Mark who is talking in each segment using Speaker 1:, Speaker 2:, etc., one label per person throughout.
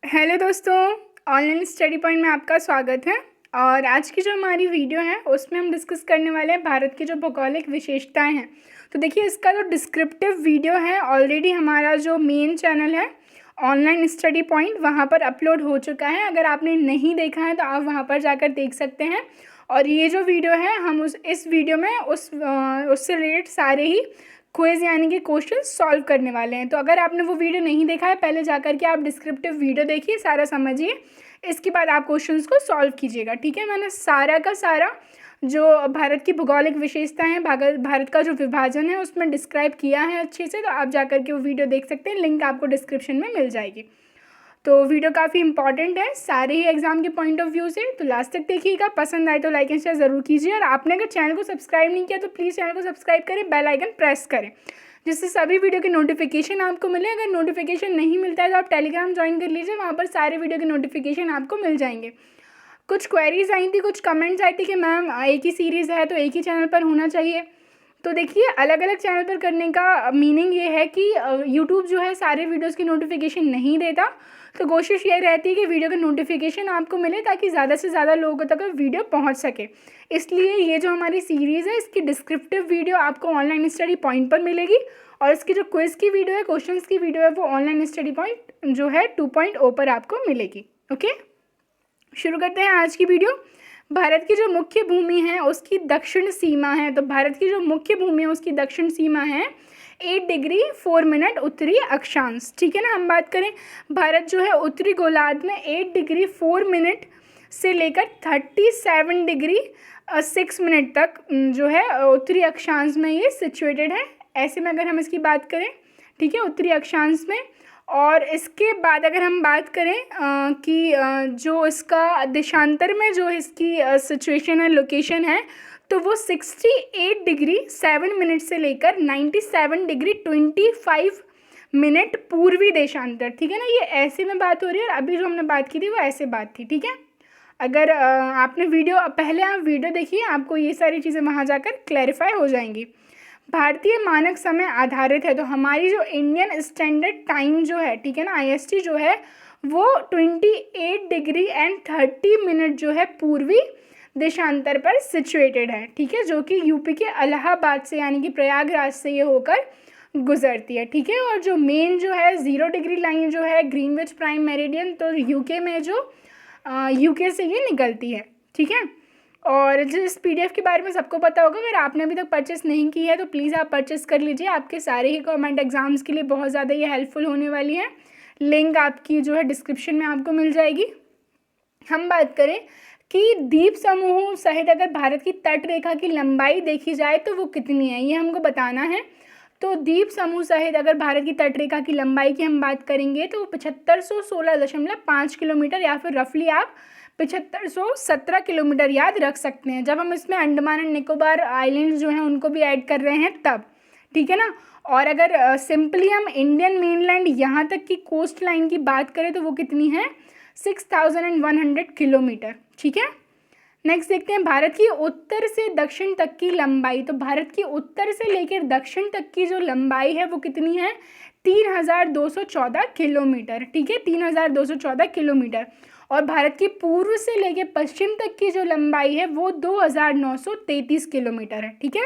Speaker 1: Hello दोस्तों, online study point में आपका स्वागत है। और आज की जो हमारी वीडियो है उसमें हम डिस्कस करने वाले हैं भारत की जो भौगोलिक विशेषताएं हैं। तो देखिए, इसका जो डिस्क्रिप्टिव वीडियो है ऑलरेडी हमारा जो मेन चैनल है ऑनलाइन स्टडी पॉइंट वहाँ पर अपलोड हो चुका है। अगर आपने नहीं देखा है तो आप वहाँ पर जाकर देख सकते हैं। और ये जो वीडियो है हम इस वीडियो में उससे रिलेटेड सारे ही क्विज़ यानी कि क्वेश्चन सॉल्व करने वाले हैं। तो अगर आपने वो वीडियो नहीं देखा है, पहले जाकर के आप डिस्क्रिप्टिव वीडियो देखिए, सारा समझिए, इसके बाद आप क्वेश्चंस को सॉल्व कीजिएगा। ठीक है, मैंने सारा का सारा जो भारत की भौगोलिक विशेषता है, भारत का जो विभाजन है उसमें डिस्क्राइब किया है अच्छे से। तो आप जाकर के वो वीडियो देख सकते हैं, लिंक आपको डिस्क्रिप्शन में मिल जाएगी। तो वीडियो काफ़ी इंपॉर्टेंट है सारे ही एग्जाम के पॉइंट ऑफ व्यू से, तो लास्ट तक देखिएगा। पसंद आए तो लाइक एंड शेयर ज़रूर कीजिए। और आपने अगर चैनल को सब्सक्राइब नहीं किया तो प्लीज़ चैनल को सब्सक्राइब करें, बेल आइकन प्रेस करें, जिससे सभी वीडियो के नोटिफिकेशन आपको मिले। अगर नोटिफिकेशन नहीं मिलता है तो आप टेलीग्राम ज्वाइन कर लीजिए, वहाँ पर सारे वीडियो के नोटिफिकेशन आपको मिल जाएंगे। कुछ क्वेरीज आई थी, कुछ कमेंट्स आई थी कि मैम एक ही सीरीज़ है तो एक ही चैनल पर होना चाहिए। तो देखिए, अलग अलग चैनल पर करने का मीनिंग ये है कि यूट्यूब जो है सारे वीडियोस की नोटिफिकेशन नहीं देता। तो कोशिश ये रहती है कि वीडियो का नोटिफिकेशन आपको मिले ताकि ज़्यादा से ज़्यादा लोगों तक वीडियो पहुंच सके। इसलिए ये जो हमारी सीरीज़ है इसकी डिस्क्रिप्टिव वीडियो आपको ऑनलाइन स्टडी पॉइंट पर मिलेगी। और इसकी जो क्विज़ की वीडियो है, क्वेश्चंस की वीडियो है, वो ऑनलाइन स्टडी पॉइंट जो है 2.0 पर आपको मिलेगी। ओके, शुरू करते हैं आज की वीडियो। भारत की जो मुख्य भूमि है उसकी दक्षिण सीमा है। तो भारत की जो मुख्य भूमि है उसकी दक्षिण सीमा है 8 डिग्री 4 मिनट उत्तरी अक्षांश। ठीक है ना, हम बात करें भारत जो है उत्तरी गोलार्ध में 8 डिग्री 4 मिनट से लेकर 37 डिग्री 6 मिनट तक जो है उत्तरी अक्षांश में ये सिचुएटेड है। ऐसे में अगर हम इसकी बात करें, ठीक है, उत्तरी अक्षांश में। और इसके बाद अगर हम बात करें कि जो इसका देशांतर में जो इसकी सिचुएशन है, लोकेशन है, तो वो 68 डिग्री 7 मिनट से लेकर 97 डिग्री 25 मिनट पूर्वी देशांतर। ठीक है ना, ये ऐसे में बात हो रही है और अभी जो हमने बात की थी वो ऐसे बात थी। ठीक है, अगर आपने पहले आप वीडियो देखिए, आपको ये सारी चीज़ें वहाँ जाकर क्लैरिफाई हो जाएंगी। भारतीय मानक समय आधारित है, तो हमारी जो इंडियन स्टैंडर्ड टाइम जो है, ठीक है ना, IST जो है वो 28 डिग्री एंड 30 मिनट जो है पूर्वी देशांतर पर सिचुएटेड है। ठीक है, जो कि यूपी के इलाहाबाद से यानी कि प्रयागराज से ये होकर गुजरती है। ठीक है, और जो मेन जो है 0 डिग्री लाइन जो है ग्रीनविच प्राइम मेरिडियन, तो यूके में जो यूके से ये निकलती है। ठीक है, और जिस PDF के बारे में सबको पता होगा, अगर आपने अभी तक परचेस नहीं की है तो प्लीज़ आप परचेस कर लीजिए। आपके सारे ही गवर्नमेंट एग्जाम्स के लिए बहुत ज़्यादा ये हेल्पफुल होने वाली है। लिंक आपकी जो है डिस्क्रिप्शन में आपको मिल जाएगी। हम बात करें कि द्वीप समूह सहित अगर भारत की तट रेखा की लंबाई देखी जाए तो वो कितनी है, ये हमको बताना है। तो द्वीप समूह सहित अगर भारत की तट रेखा की लंबाई की हम बात करेंगे तो 7516.5 किलोमीटर, या फिर रफली आप 7517 किलोमीटर याद रख सकते हैं। जब हम इसमें अंडमान एंड निकोबार आइलैंड्स जो हैं उनको भी ऐड कर रहे हैं तब, ठीक है ना। और अगर सिंपली हम इंडियन मेनलैंड यहाँ तक की कोस्ट लाइन की बात करें तो वो कितनी है, 6100 किलोमीटर। ठीक है, नेक्स्ट देखते हैं भारत की उत्तर से दक्षिण तक की लंबाई। तो भारत की उत्तर से लेकर दक्षिण तक की जो लंबाई है वो कितनी है, 3214 किलोमीटर। ठीक है, 3214 किलोमीटर। और भारत की पूर्व से लेकर पश्चिम तक की जो लंबाई है वो 2933 किलोमीटर है। ठीक है,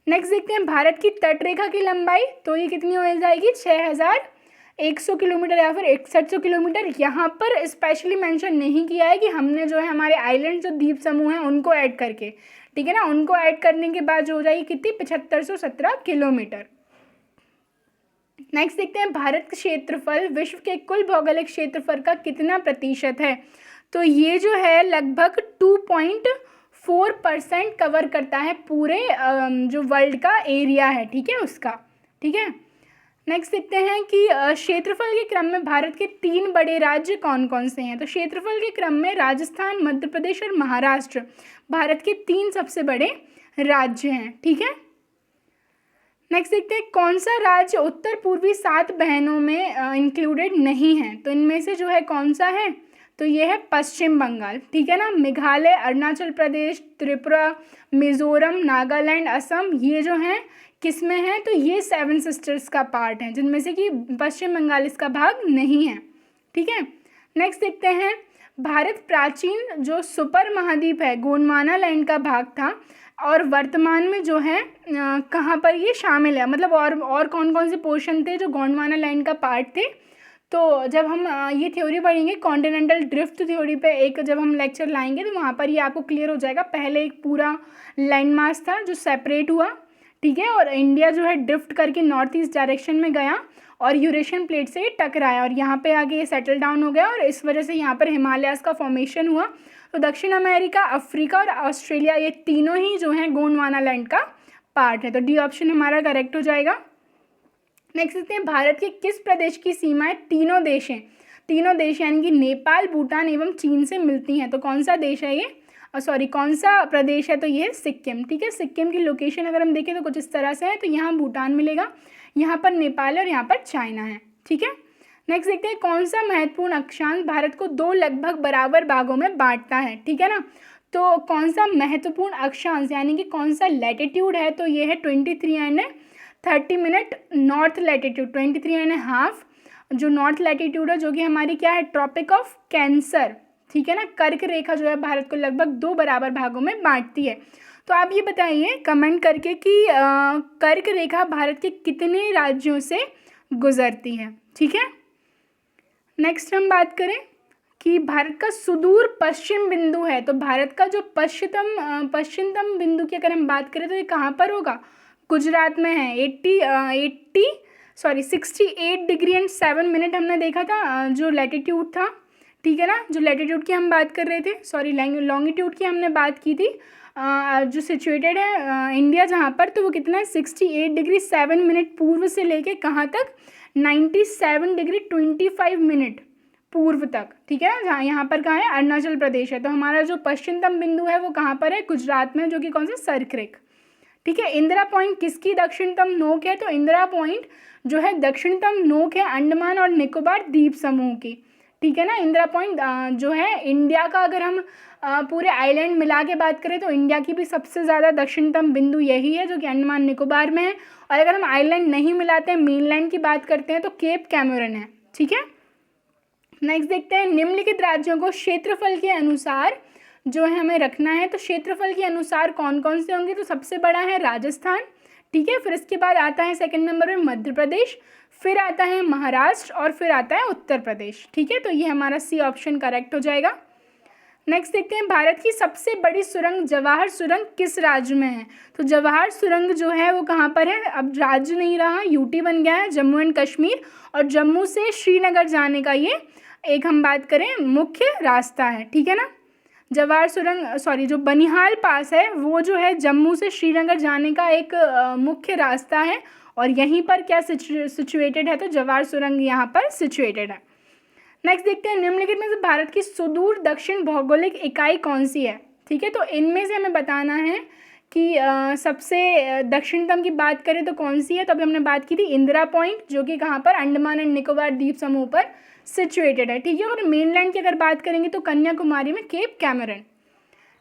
Speaker 1: नेक्स्ट देखते हैं भारत की तट रेखा की लंबाई, तो ये कितनी हो जाएगी, 6100 किलोमीटर या फिर 6100 किलोमीटर। यहाँ पर स्पेशली मेंशन नहीं किया है कि हमने जो है हमारे आइलैंड जो द्वीप समूह हैं उनको ऐड करके, ठीक है ना, उनको ऐड करने के बाद जो हो जाएगी कितनी, 7517 किलोमीटर। नेक्स्ट देखते हैं भारत का क्षेत्रफल विश्व के कुल भौगोलिक क्षेत्रफल का कितना प्रतिशत है। तो ये जो है लगभग 2.4% कवर करता है पूरे जो वर्ल्ड का एरिया है, ठीक है, उसका। ठीक है, नेक्स्ट देखते हैं कि क्षेत्रफल के क्रम में भारत के 3 बड़े राज्य कौन कौन से हैं। तो क्षेत्रफल के क्रम में राजस्थान, मध्य प्रदेश और महाराष्ट्र भारत के 3 सबसे बड़े राज्य हैं। ठीक है, नेक्स्ट देखते हैं कौन सा राज्य उत्तर पूर्वी 7 बहनों में इंक्लूडेड नहीं है। तो इनमें से जो है कौन सा है, तो ये है पश्चिम बंगाल। ठीक है ना, मेघालय, अरुणाचल प्रदेश, त्रिपुरा, मिजोरम, नागालैंड, असम, ये जो हैं किस में है, तो ये 7 सिस्टर्स का पार्ट है, जिनमें से कि पश्चिम बंगाल इसका भाग नहीं है। ठीक है, नेक्स्ट देखते हैं, भारत प्राचीन जो सुपर महाद्वीप है गोंडवाना लैंड का भाग था और वर्तमान में जो है कहाँ पर ये शामिल है, मतलब और कौन कौन से पोर्शन थे जो गोंडवाना लैंड का पार्ट थे। तो जब हम ये थ्योरी पढ़ेंगे कॉन्टिनेंटल ड्रिफ्ट थ्योरी पे एक जब हम लेक्चर लाएंगे तो वहाँ पर ये आपको क्लियर हो जाएगा। पहले एक पूरा लैंड मास था जो सेपरेट हुआ, ठीक है, और इंडिया जो है ड्रिफ्ट करके नॉर्थ ईस्ट डायरेक्शन में गया और यूरेशियन प्लेट से ये टकराया और यहाँ पे आगे ये सेटल डाउन हो गया और इस वजह से यहाँ पर हिमालयाज़ का फॉर्मेशन हुआ। तो दक्षिण अमेरिका, अफ्रीका और ऑस्ट्रेलिया ये तीनों ही जो हैं गोंडवाना लैंड का पार्ट है। तो डी ऑप्शन हमारा करेक्ट हो जाएगा। नेक्स्ट देखते हैं, भारत के किस प्रदेश की सीमाएं तीनों देश हैं, तीनों देश यानी कि नेपाल, भूटान एवं चीन से मिलती हैं। तो कौन सा देश है ये, कौन सा प्रदेश है, तो ये सिक्किम, ठीक है। सिक्किम की लोकेशन अगर हम देखें तो कुछ इस तरह से है, तो यहाँ भूटान मिलेगा, यहाँ पर नेपाल और यहाँ पर चाइना है, ठीक है। नेक्स्ट देखते हैं, कौन सा महत्वपूर्ण अक्षांश भारत को दो लगभग बराबर भागों में बांटता है, ठीक है ना। तो कौन सा महत्वपूर्ण अक्षांश यानी कि कौन सा लैटिट्यूड है, तो ये है 23.30 नॉर्थ लैटिट्यूड, 23.5 जो नॉर्थ लैटिट्यूड है जो कि हमारी क्या है, ट्रॉपिक ऑफ कैंसर, ठीक है ना। कर्क रेखा जो है भारत को लगभग दो बराबर भागों में बांटती है। तो आप ये बताइए कमेंट करके कि कर्क रेखा भारत के कितने राज्यों से गुजरती है, ठीक है। नेक्स्ट हम बात करें कि भारत का सुदूर पश्चिम बिंदु है, तो भारत का जो पश्चिमतम बिंदु की अगर हम बात करें तो ये कहाँ पर होगा, गुजरात में है। 68 डिग्री एंड 7 मिनट हमने देखा था जो लैटिट्यूड था, ठीक है ना। जो लैटिट्यूड की हम बात कर रहे थे, लॉन्गिट्यूड की हमने बात की थी, जो सिचुएटेड है इंडिया जहाँ पर, तो वो कितना है 68 डिग्री 7 मिनट पूर्व से लेके कहाँ तक, 97 डिग्री 25 मिनट पूर्व तक, ठीक है ना। जहाँ यहाँ पर कहाँ है, अरुणाचल प्रदेश है। तो हमारा जो पश्चिमतम बिंदु है वो कहाँ पर है, गुजरात में, जो कि कौन सा, सरक्रिक, ठीक है। इंदिरा पॉइंट किसकी दक्षिणतम नोक है, तो इंदिरा पॉइंट जो है दक्षिणतम नोक है अंडमान और निकोबार द्वीप समूह की, ठीक है ना। इंदिरा पॉइंट जो है इंडिया का, अगर हम पूरे आइलैंड मिला के बात करें तो इंडिया की भी सबसे ज़्यादा दक्षिणतम बिंदु यही है जो कि अंडमान निकोबार में है। और अगर हम आइलैंड नहीं मिलाते हैं, मेनलैंड की बात करते हैं, तो केप कैमरन है, ठीक है। नेक्स्ट देखते हैं, निम्नलिखित राज्यों को क्षेत्रफल के अनुसार जो है हमें रखना है, तो क्षेत्रफल के अनुसार कौन कौन से होंगे, तो सबसे बड़ा है राजस्थान, ठीक है। फिर इसके बाद आता है सेकंड नंबर में मध्य प्रदेश, फिर आता है महाराष्ट्र और फिर आता है उत्तर प्रदेश, ठीक है। तो ये हमारा सी ऑप्शन करेक्ट हो जाएगा। नेक्स्ट देखते हैं, भारत की सबसे बड़ी सुरंग जवाहर सुरंग किस राज्य में है, तो जवाहर सुरंग जो है वो कहाँ पर है, अब राज्य नहीं रहा, यूटी बन गया है, जम्मू एंड कश्मीर, और जम्मू से श्रीनगर जाने का ये एक हम बात करें मुख्य रास्ता है, ठीक है ना। जवाहर सुरंग जो बनिहाल पास है वो जो है जम्मू से श्रीनगर जाने का एक मुख्य रास्ता है और यहीं पर क्या सिचुएटेड है, तो जवाहर सुरंग यहाँ पर सिचुएटेड है। नेक्स्ट देखते हैं, निम्नलिखित में से भारत की सुदूर दक्षिण भौगोलिक इकाई कौन सी है, ठीक है। तो इनमें से हमें बताना है कि सबसे दक्षिणतम की बात करें तो कौन सी है, तो अभी हमने बात की थी इंदिरा पॉइंट जो कि कहाँ पर, अंडमान एंड निकोबार द्वीप समूह पर सिचुएटेड है, ठीक है। और मेनलैंड की अगर बात करेंगे तो कन्याकुमारी में केप कैमरन।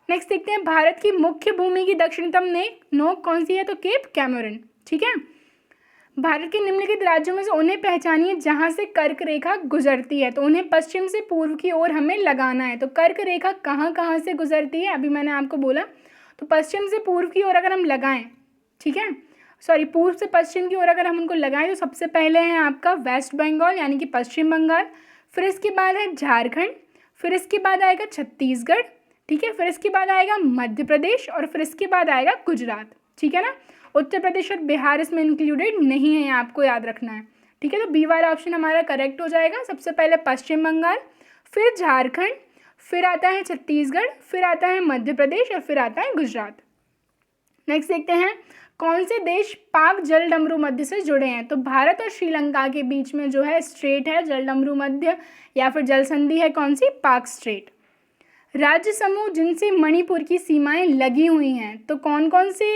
Speaker 1: नेक्स्ट देखते हैं, भारत की मुख्य भूमि की दक्षिणतम नोक कौन सी है, तो केप कैमरन, ठीक है। भारत के निम्नलिखित राज्यों में से उन्हें पहचानिए जहां से कर्क रेखा गुजरती है, तो उन्हें पश्चिम से पूर्व की ओर हमें लगाना है। तो कर्क रेखा कहाँ कहाँ से गुजरती है, अभी मैंने आपको बोला, तो पश्चिम से पूर्व की ओर अगर हम लगाएं, ठीक है, पूर्व से पश्चिम की ओर अगर हम उनको लगाएं तो सबसे पहले है आपका वेस्ट बंगाल यानी कि पश्चिम बंगाल, फिर इसके बाद है झारखंड, फिर इसके बाद आएगा छत्तीसगढ़, ठीक है, फिर इसके बाद आएगा मध्य प्रदेश और फिर इसके बाद आएगा गुजरात, ठीक है ना। उत्तर प्रदेश और बिहार इसमें इंक्लूडेड नहीं है, आपको याद रखना है, ठीक है। तो बी वाला ऑप्शन हमारा करेक्ट हो जाएगा। सबसे पहले पश्चिम बंगाल, फिर झारखंड, फिर आता है छत्तीसगढ़, फिर आता है मध्य प्रदेश और फिर आता है गुजरात। नेक्स्ट देखते हैं, कौन से देश पाक जलडमरू मध्य से जुड़े हैं, तो भारत और श्रीलंका के बीच में जो है स्ट्रेट है जलडमरू मध्य या फिर जल संधि है, कौन सी, पाक स्ट्रेट। राज्य समूह जिनसे मणिपुर की सीमाएं लगी हुई हैं, तो कौन कौन से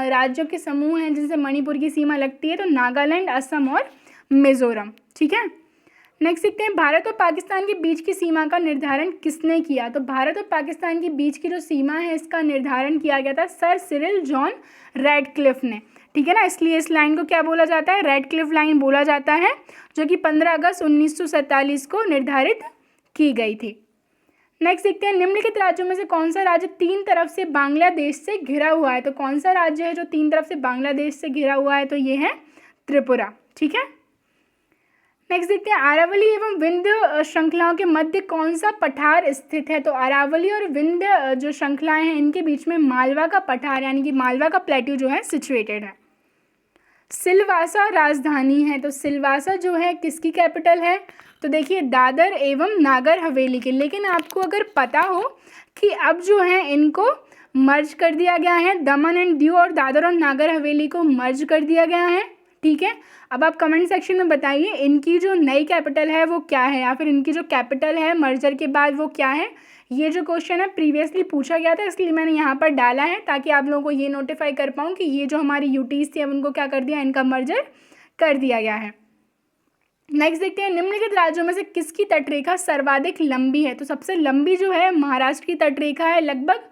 Speaker 1: राज्यों के समूह हैं जिनसे मणिपुर की सीमा लगती है, तो नागालैंड, असम और मिजोरम, ठीक है। नेक्स्ट देखते हैं, भारत और पाकिस्तान के बीच की सीमा का निर्धारण किसने किया, तो भारत और पाकिस्तान के बीच की जो सीमा है इसका निर्धारण किया गया था सर सिरिल जॉन रैडक्लिफ ने, ठीक है ना। इसलिए इस लाइन को क्या बोला जाता है, रैडक्लिफ लाइन बोला जाता है, जो कि 15 अगस्त 1947 को निर्धारित की गई थी। नेक्स्ट देखते हैं, निम्नलिखित राज्यों में से कौन सा राज्य 3 तरफ से बांग्लादेश से घिरा हुआ है। तो कौन सा राज्य है जो 3 तरफ से बांग्लादेश से घिरा हुआ है, तो ये है त्रिपुरा। ठीक है। नेक्स्ट देखते हैं, अरावली एवं विंध्य श्रृंखलाओं के मध्य कौन सा पठार स्थित है। तो अरावली और विंध्य जो श्रृंखलाएं हैं इनके बीच में मालवा का पठार यानी कि मालवा का प्लेट्यू जो है सिचुएटेड है। सिलवासा राजधानी है, तो सिलवासा जो है किसकी कैपिटल है, तो देखिए दादर एवं नागर हवेली के। लेकिन आपको अगर पता हो कि अब जो है इनको मर्ज कर दिया गया है, दमन एंड दीव और दादर और नागर हवेली को मर्ज कर दिया गया है। ठीक है, अब आप कमेंट सेक्शन में बताइए इनकी जो नई कैपिटल है वो क्या है, या फिर इनकी जो कैपिटल है मर्जर के बाद वो क्या है। ये जो क्वेश्चन है प्रीवियसली पूछा गया था, इसलिए मैंने यहाँ पर डाला है ताकि आप लोगों को ये नोटिफाई कर पाऊँ कि ये जो हमारी यूटीज थी अब उनको क्या कर दिया, इनका मर्जर कर दिया गया है। नेक्स्ट देखते हैं, निम्नलिखित राज्यों में से किसकी तटरेखा सर्वाधिक लंबी है। तो सबसे लंबी जो है महाराष्ट्र की तटरेखा है, लगभग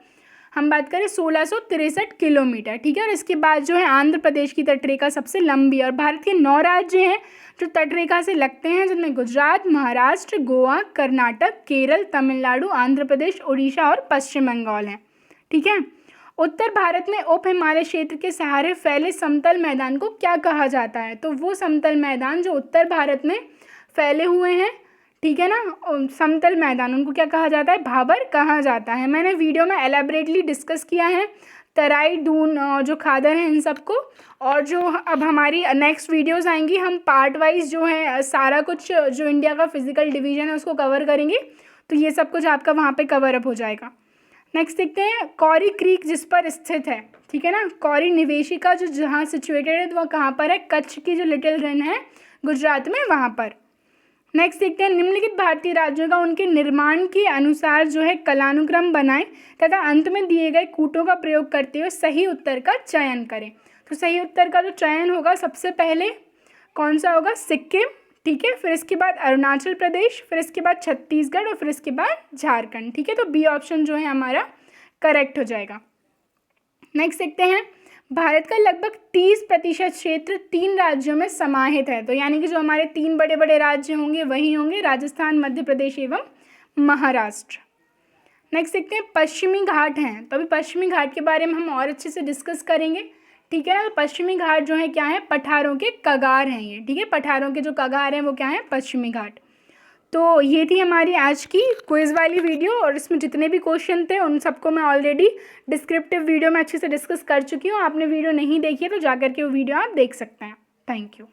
Speaker 1: हम बात करें 1663 किलोमीटर। ठीक है, और इसके बाद जो है आंध्र प्रदेश की तटरेखा सबसे लंबी है। और भारत के 9 राज्य हैं जो तटरेखा से लगते हैं, जिनमें गुजरात, महाराष्ट्र, गोवा, कर्नाटक, केरल, तमिलनाडु, आंध्र प्रदेश, उड़ीसा और पश्चिम बंगाल हैं। ठीक है, उत्तर भारत में उप हिमालय क्षेत्र के सहारे फैले समतल मैदान को क्या कहा जाता है। तो वो समतल मैदान जो उत्तर भारत में फैले हुए हैं, ठीक है ना, समतल मैदान, उनको क्या कहा जाता है, भाबर कहा जाता है। मैंने वीडियो में एलैबोरेटली डिस्कस किया है तराई, दून, जो खादर हैं इन सबको। और जो अब हमारी नेक्स्ट वीडियोस आएंगी, हम पार्ट वाइज जो है सारा कुछ जो इंडिया का फिजिकल डिवीजन है उसको कवर करेंगे, तो ये सब कुछ आपका वहाँ पे कवर अप हो जाएगा। नेक्स्ट देखते हैं, कौरी क्रीक जिस पर स्थित है, ठीक है ना, कौरी निवेशिका जो जहाँ सिचुएटेड है, तो वह कहाँ पर है, कच्छ की जो लिटिल रन है गुजरात में, वहाँ पर। नेक्स्ट देखते हैं, निम्नलिखित भारतीय राज्यों का उनके निर्माण के अनुसार जो है कलानुक्रम बनाएं तथा अंत में दिए गए कूटों का प्रयोग करते हुए सही उत्तर का चयन करें। तो सही उत्तर का जो चयन होगा सबसे पहले कौन सा होगा, सिक्किम। ठीक है, फिर इसके बाद अरुणाचल प्रदेश, फिर इसके बाद छत्तीसगढ़ और फिर इसके बाद झारखंड। ठीक है, तो बी ऑप्शन जो है हमारा करेक्ट हो जाएगा। नेक्स्ट देखते हैं, भारत का लगभग 30% क्षेत्र 3 राज्यों में समाहित है। तो यानी कि जो हमारे 3 बड़े बड़े राज्य होंगे वही होंगे राजस्थान, मध्य प्रदेश एवं महाराष्ट्र। नेक्स्ट देखते हैं, पश्चिमी घाट हैं। तो अभी पश्चिमी घाट के बारे में हम और अच्छे से डिस्कस करेंगे। ठीक है ना, तो पश्चिमी घाट जो है क्या है, पठारों के कगार हैं ये। ठीक है, पठारों के जो कगार हैं वो क्या है, पश्चिमी घाट। तो ये थी हमारी आज की क्विज़ वाली वीडियो, और इसमें जितने भी क्वेश्चन थे उन सबको मैं ऑलरेडी डिस्क्रिप्टिव वीडियो में अच्छे से डिस्कस कर चुकी हूँ। आपने वीडियो नहीं देखी है तो जाकर के वो वीडियो आप देख सकते हैं। Thank you.